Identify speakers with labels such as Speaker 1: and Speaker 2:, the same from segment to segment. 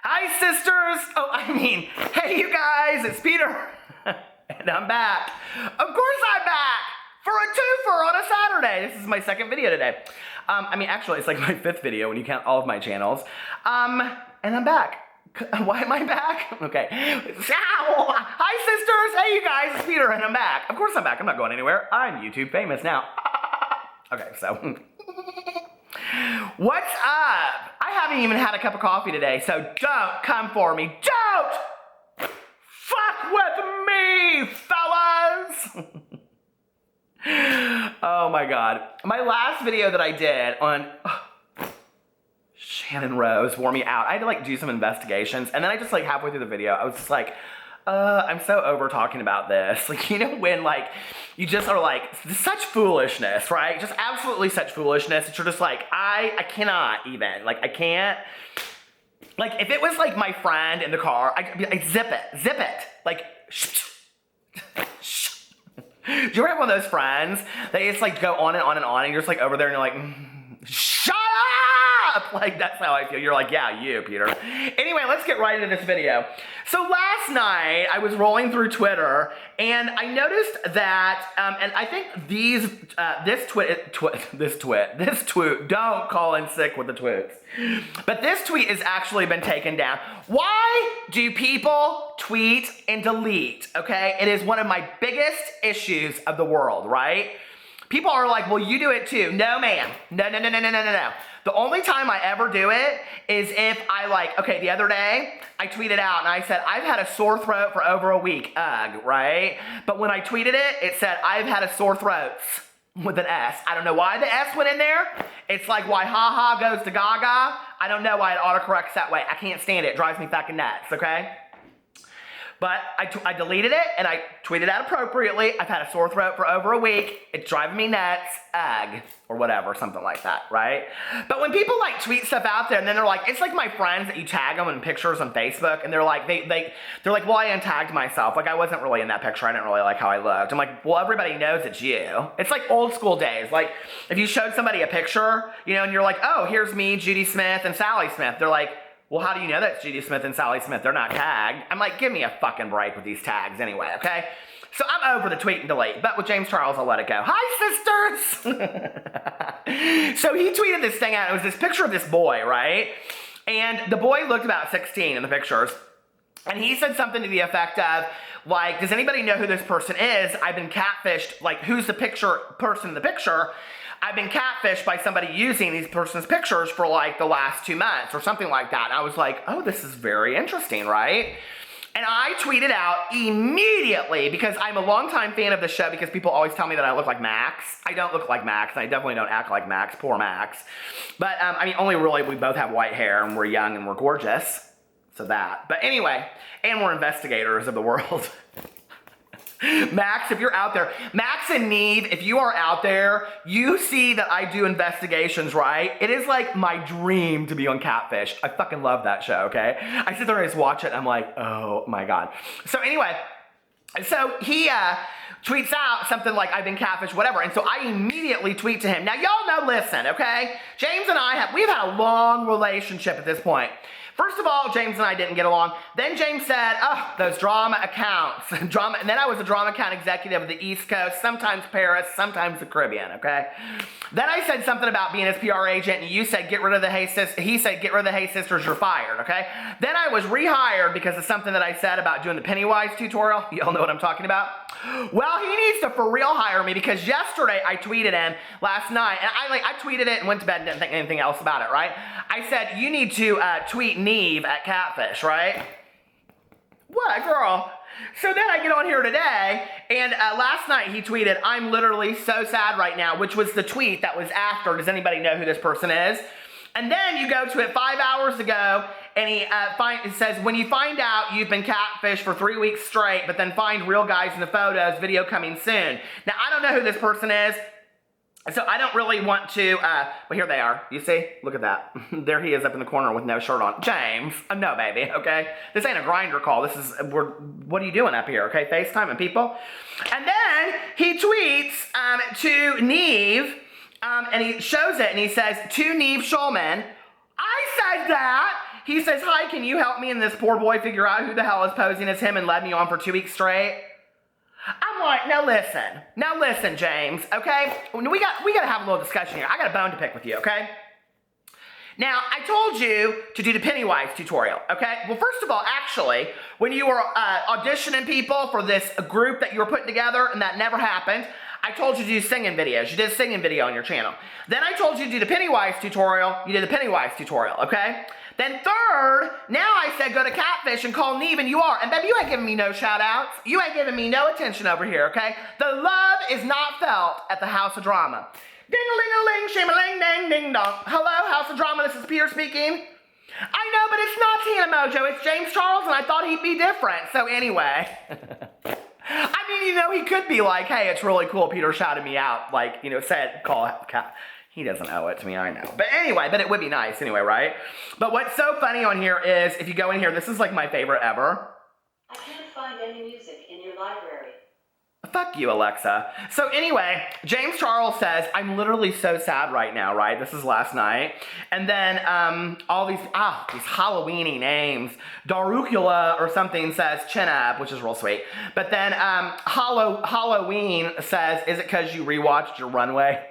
Speaker 1: Hi, sisters. Hey, you guys, it's Peter. And I'm back. Of course I'm back for a twofer on a Saturday. This is my second video today. Actually, it's like my fifth video when you count all of my channels. And I'm back. Why am I back? Okay. Hi, sisters. Hey, you guys, it's Peter, and I'm back. Of course I'm back. I'm not going anywhere. I'm YouTube famous now. Okay, so... What's up? I haven't even had a cup of coffee today, so don't come for me. Don't fuck with me, fellas. Oh my God. My last video that I did on Shannon Rose wore me out. I had to like do some investigations, and then I just like halfway through the video, I was just like, I'm so over talking about this. Like, you know, when like, you just are like, such foolishness, right? Just absolutely such foolishness that you're just like, I cannot even, like, I can't. Like, if it was like my friend in the car, I'd zip it. Like, shh. Do you ever have one of those friends that just like go on and on and on, and you're just like over there and you're like, shut up! Like, that's how I feel. You're like, yeah, you, Peter. Anyway, let's get right into this video. So last night, I was rolling through Twitter, and I noticed that, and I think this tweet, don't call in sick with the tweets, but this tweet has actually been taken down. Why do people tweet and delete, okay? It is one of my biggest issues of the world, right? People are like, well, you do it too. No, ma'am. No. The only time I ever do it is if I like, okay, the other day, I tweeted out and I said, I've had a sore throat for over a week, right? But when I tweeted it, it said, I've had a sore throat with an S. I don't know why the S went in there. It's like why ha goes to gaga. I don't know why it autocorrects that way. I can't stand it. It drives me fucking nuts, okay? But I deleted it and I tweeted out appropriately. I've had a sore throat for over a week. It's driving me nuts. Or whatever, something like that, right? But when people like tweet stuff out there and then they're like, it's like my friends that you tag them in pictures on Facebook, and they're like, they're like, well, I untagged myself. Like, I wasn't really in that picture. I didn't really like how I looked. I'm like, well, everybody knows it's you. It's like old school days. Like, if you showed somebody a picture, you know, and you're like, oh, here's me, Judy Smith, and Sally Smith. They're like, well, how do you know that's Judy Smith and Sally Smith? They're not tagged. I'm like, give me a fucking break with these tags anyway, okay? So I'm over the tweet and delete, but with James Charles, I'll let it go. Hi, sisters! So he tweeted this thing out. It was this picture of this boy, right? And the boy looked about 16 in the pictures. And he said something to the effect of, like, does anybody know who this person is? I've been catfished. Like, who's the person in the picture? I've been catfished by somebody using these person's pictures for like the last 2 months or something like that. And I was like, oh, this is very interesting, right? And I tweeted out immediately, because I'm a longtime fan of the show, because people always tell me that I look like Max. I don't look like Max, and I definitely don't act like Max. Poor Max. But, only really we both have white hair, and we're young, and we're gorgeous. So that. But anyway, and we're investigators of the world. Max, if you're out there, Max and Neve, if you are out there, you see that I do investigations, right? It is like my dream to be on Catfished. I fucking love that show, okay? I sit there and just watch it, and I'm like, oh my God. So anyway, so he tweets out something like, I've been catfished, whatever. And so I immediately tweet to him. Now, y'all know, listen, okay? James and we've had a long relationship at this point. First of all, James and I didn't get along. Then James said, oh, those drama accounts. And then I was a drama account executive of the East Coast, sometimes Paris, sometimes the Caribbean, okay? Then I said something about being his PR agent, and you said, get rid of the Hey Sisters. He said, get rid of the Hey Sisters, you're fired, okay? Then I was rehired because of something that I said about doing the Pennywise tutorial. Y'all know what I'm talking about? Well, he needs to for real hire me, because yesterday I tweeted him last night, and I tweeted it and went to bed and didn't think anything else about it, right? I said, you need to tweet Neve at Catfish, right? What, girl? So then I get on here today, and last night he tweeted, I'm literally so sad right now, which was the tweet that was after, does anybody know who this person is? And then you go to it 5 hours ago, and it says, when you find out you've been catfished for 3 weeks straight, but then find real guys in the photos, video coming soon. Now, I don't know who this person is, so I don't really want to, but here they are. You see? Look at that. There he is up in the corner with no shirt on. James, no, baby, okay? This ain't a grinder call. This is, what are you doing up here, okay? FaceTiming people. And then he tweets to Neve, and he shows it, and he says, to Neve Schulman, I said that. He says, hi, can you help me and this poor boy figure out who the hell is posing as him and led me on for 2 weeks straight? I'm like, now listen, James, okay? We got to have a little discussion here. I got a bone to pick with you, okay? Now, I told you to do the Pennywise tutorial, okay? Well, first of all, actually, when you were auditioning people for this group that you were putting together and that never happened, I told you to do singing videos. You did a singing video on your channel. Then I told you to do the Pennywise tutorial. You did the Pennywise tutorial, okay? Then third, now I said go to Catfish and call Neve, and you are. And baby, you ain't giving me no shout outs. You ain't giving me no attention over here, okay? The love is not felt at the House of Drama. Ding-a-ling-a-ling, shame-a-ling, ding-ding-dong. Hello, House of Drama, this is Peter speaking. I know, but it's not Tina Mojo, it's James Charles, and I thought he'd be different. So anyway. I mean, you know, he could be like, hey, it's really cool, Peter shouted me out. Like, you know, said, call Cat. He doesn't owe it to me, I know. But anyway, but it would be nice anyway, right? But what's so funny on here is, if you go in here, this is like my favorite ever.
Speaker 2: I can't find any music in your library.
Speaker 1: Fuck you, Alexa. So anyway, James Charles says, I'm literally so sad right now, right? This is last night. And then all these Halloweeny names. Darucula or something says chin up, which is real sweet. But then Halloween says, is it because you rewatched your Runway?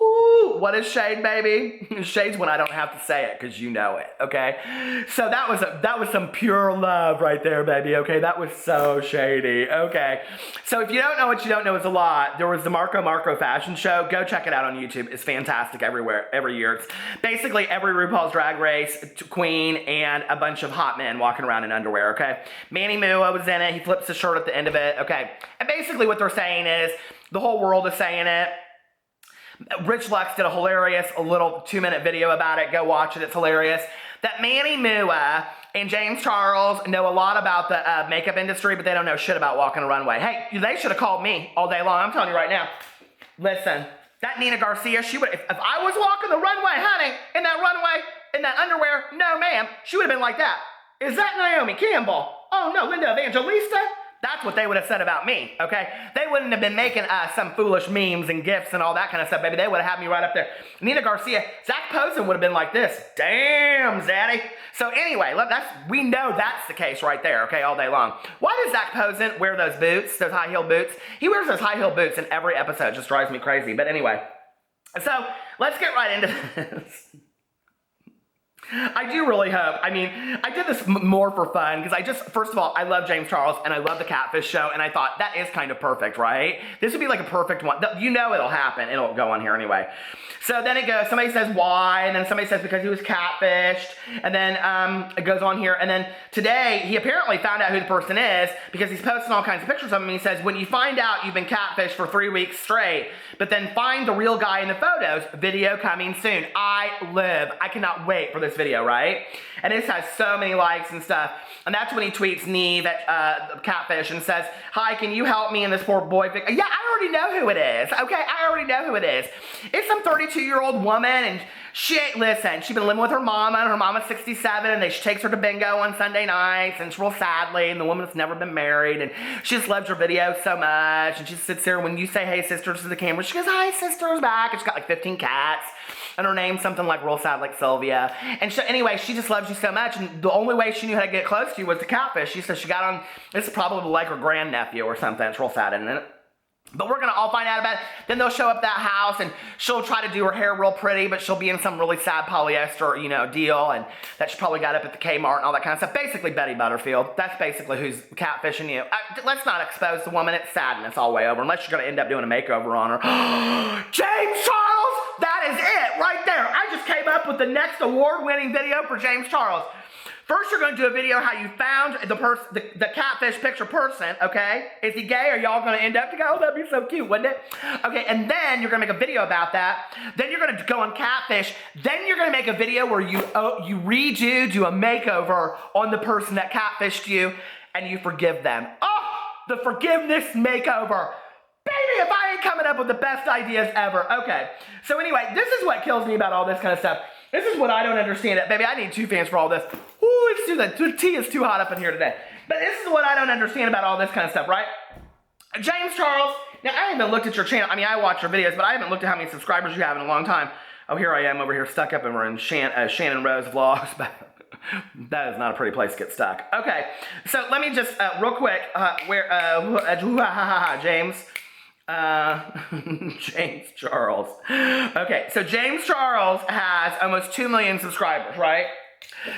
Speaker 1: Woo, what is shade, baby? Shade's when I don't have to say it because you know it, okay? So that was some pure love right there, baby, okay? That was so shady, okay? So if you don't know what you don't know is a lot, there was the Marco fashion show. Go check it out on YouTube. It's fantastic every year. It's basically every RuPaul's Drag Race queen and a bunch of hot men walking around in underwear, okay? Manny Mua was in it. He flips his shirt at the end of it, okay? And basically what they're saying is, the whole world is saying it. Rich Lux did a hilarious little 2-minute video about it. Go watch it. It's hilarious. That Manny Mua and James Charles know a lot about the makeup industry, but they don't know shit about walking a runway. Hey, they should have called me all day long. I'm telling you right now. Listen, that Nina Garcia, she would, if I was walking the runway, honey, in that runway, in that underwear, no ma'am, she would have been like that. Is that Naomi Campbell? Oh no, Linda Evangelista? That's what they would have said about me, okay? They wouldn't have been making some foolish memes and gifs and all that kind of stuff, baby. They would have had me right up there. Nina Garcia, Zach Posen would have been like this. Damn, Zaddy. So anyway, we know that's the case right there, okay, all day long. Why does Zach Posen wear those boots, those high heel boots? He wears those high heel boots in every episode. It just drives me crazy. But anyway, so let's get right into this. I do really hope, I mean, I did this more for fun because first of all, I love James Charles and I love the Catfish show and I thought that is kind of perfect, right? This would be like a perfect one. You know it'll happen. It'll go on here anyway. So then it goes, somebody says why, and then somebody says because he was catfished, and then it goes on here, and then today he apparently found out who the person is because he's posting all kinds of pictures of him. He says, when you find out you've been catfished for 3 weeks straight, but then find the real guy in the photos, video coming soon. I cannot wait for this video, right? And this has so many likes and stuff. And that's when he tweets Neve at Catfish and says, hi, can you help me and this poor boy? Yeah, I already know who it is, okay? I already know who it is. It's some 32-year-old woman, and she's been living with her mama, and her mama's 67, and she takes her to bingo on Sunday nights, and it's real sadly, and the woman's never been married, and she just loves her videos so much, and she sits there, when you say, hey, sisters, to the camera, she goes, hi, sisters, back, and she's got like 15 cats, and her name's something like real sad, like Sylvia, and anyway, she just loves you so much, and the only way she knew how to get close to you was to Catfish. She said she got on, this is probably like her grandnephew or something. It's real sad, isn't it? But we're gonna all find out about it. Then they'll show up at that house and she'll try to do her hair real pretty, but she'll be in some really sad polyester, deal, and that she probably got up at the Kmart and all that kind of stuff. Basically Betty Butterfield. That's basically who's catfishing you. Let's not expose the woman. It's sadness all the way over, unless you're gonna end up doing a makeover on her. James Charles! That is it right there. I just came up with the next award-winning video for James Charles. First, you're going to do a video how you found the catfish picture person, okay? Is he gay? Are y'all going to end up together? Oh, that'd be so cute, wouldn't it? Okay, and then you're going to make a video about that. Then you're going to go on Catfish. Then you're going to make a video where you do a makeover on the person that catfished you, and you forgive them. Oh, the forgiveness makeover. Baby, if I ain't coming up with the best ideas ever. Okay, so anyway, this is what kills me about all this kind of stuff. This is what I don't understand. Baby, I need 2 fans for all this. Ooh, the tea is too hot up in here today. But this is what I don't understand about all this kind of stuff, right? James Charles, now I haven't looked at your channel. I mean, I watch your videos, but I haven't looked at how many subscribers you have in a long time. Oh, here I am over here stuck up and we're in Shannon Rose vlogs, but that is not a pretty place to get stuck. Okay, so let me just, real quick, James. James Charles. Okay, so James Charles has almost 2 million subscribers, right?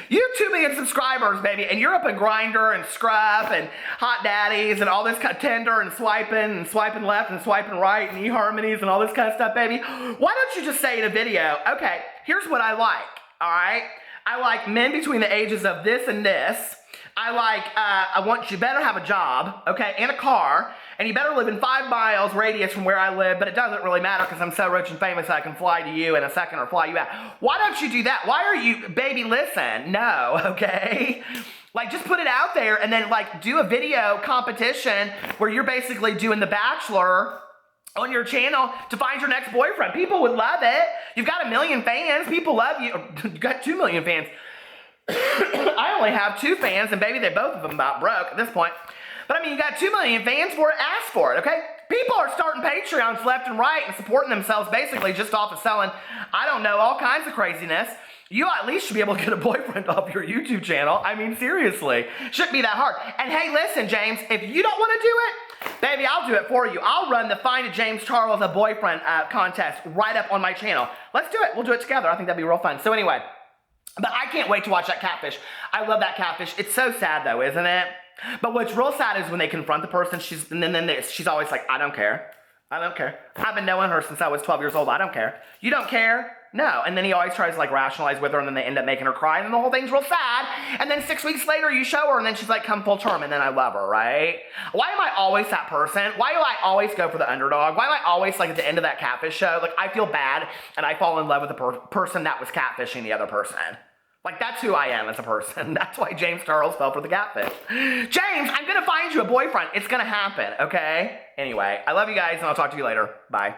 Speaker 1: You have 2 million subscribers, baby, and you're up in Grindr and Scruff and Hot Daddies and all this kind of Tinder and swiping left and swiping right and eHarmonies and all this kind of stuff, baby. Why don't you just say in a video, okay, here's what I like, all right? I like men between the ages of this and this. I want you better have a job, okay, and a car, and you better live in 5 miles radius from where I live, but it doesn't really matter because I'm so rich and famous I can fly to you in a second or fly you out. Why don't you do that? Why are you, baby, listen, no, okay? Like, just put it out there and then, like, do a video competition where you're basically doing The Bachelor on your channel to find your next boyfriend. People would love it. You've got 1 million fans. People love you. You've got 2 million fans. I only have 2 fans, and baby, they're both of them about broke at this point. But I mean, you got 2 million fans for it, ask for it, okay? People are starting Patreons left and right and supporting themselves basically just off of selling, I don't know, all kinds of craziness. You at least should be able to get a boyfriend off your YouTube channel. I mean, seriously. Shouldn't be that hard. And hey, listen, James, if you don't want to do it, baby, I'll do it for you. I'll run the Find a James Charles a Boyfriend contest right up on my channel. Let's do it. We'll do it together. I think that'd be real fun. So anyway, but I can't wait to watch that Catfish. I love that Catfish. It's so sad though, isn't it? But what's real sad is when they confront the person, she's always like, I don't care. I don't care. I've been knowing her since I was 12 years old. I don't care. You don't care? No. And then he always tries to like rationalize with her, and then they end up making her cry, and then the whole thing's real sad. And then 6 weeks later you show her, and then she's like, come full term, and then I love her, right? Why am I always that person? Why do I always go for the underdog? Why am I always like at the end of that Catfish show? Like, I feel bad and I fall in love with the person that was catfishing the other person. Like, that's who I am as a person. That's why James Charles fell for the catfish. James, I'm gonna find you a boyfriend. It's gonna happen, okay? Anyway, I love you guys, and I'll talk to you later. Bye.